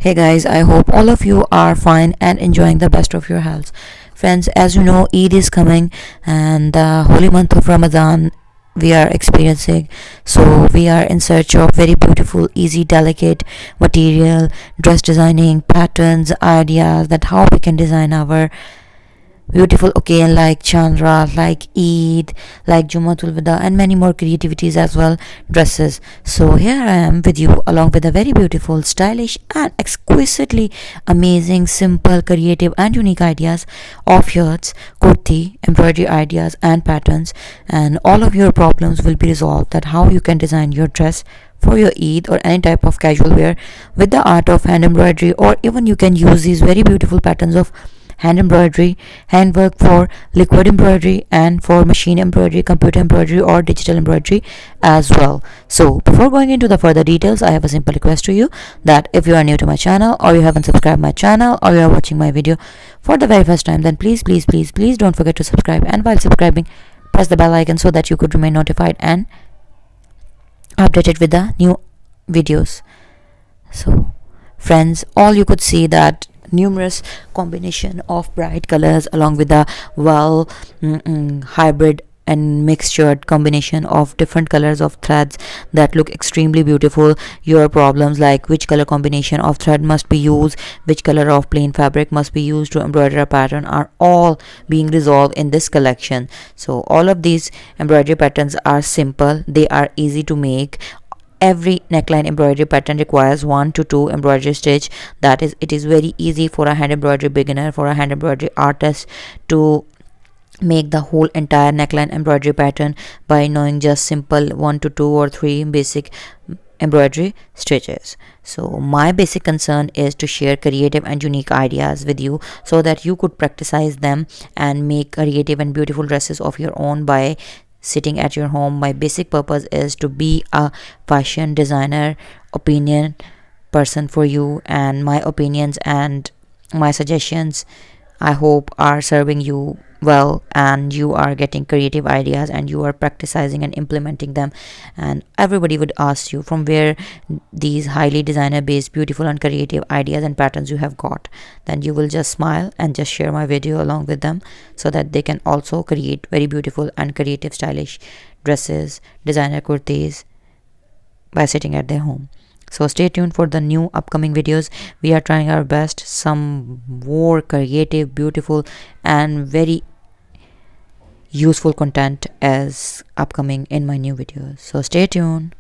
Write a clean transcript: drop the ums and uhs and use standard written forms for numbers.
Hey guys, I hope all of you are fine and enjoying the best of your health. Friends, as you know, Eid is coming and the holy month of Ramadan we are experiencing. So we are in search of very beautiful, easy, delicate material, dress designing, patterns, ideas that how we can design our beautiful occasion like Chandra, like Eid, like Jumatul Wida, and many more creativities as well, dresses. So here I am with you along with a very beautiful, stylish, and exquisitely amazing, simple, creative, and unique ideas of shirts, kurti, embroidery ideas, and patterns. And all of your problems will be resolved that how you can design your dress for your Eid or any type of casual wear with the art of hand embroidery, or even you can use these very beautiful patterns of hand embroidery, handwork for liquid embroidery, and for machine embroidery, computer embroidery, or digital embroidery as well. So before going into the further details, I have a simple request to you that if you are new to my channel, or you haven't subscribed my channel, or you are watching my video for the very first time, then please don't forget to subscribe, and while subscribing, press the bell icon so that you could remain notified and updated with the new videos. So friends, all you could see that numerous combination of bright colors along with the hybrid and mixtured combination of different colors of threads that look extremely beautiful. Your problems like which color combination of thread must be used, which color of plain fabric must be used to embroider a pattern, are all being resolved in this collection. So all of these embroidery patterns are simple, they are easy to make. Every neckline embroidery pattern requires 1 to 2 embroidery stitch. That is, it is very easy for a hand embroidery beginner, for a hand embroidery artist to make the whole entire neckline embroidery pattern by knowing just simple 1 to 2 or 3 basic embroidery stitches. So my basic concern is to share creative and unique ideas with you so that you could practice them and make creative and beautiful dresses of your own by sitting at your home. My basic purpose is to be a fashion designer opinion person for you, and my opinions and my suggestions, I hope, are serving you well, and you are getting creative ideas and you are practicing and implementing them. And everybody would ask you from where these highly designer based beautiful and creative ideas and patterns you have got. Then you will just smile and just share my video along with them so that they can also create very beautiful and creative stylish dresses, designer kurtis by sitting at their home. So stay tuned for the new upcoming videos. We are trying our best. Some more creative, beautiful, and very useful content is upcoming in my new videos. So stay tuned.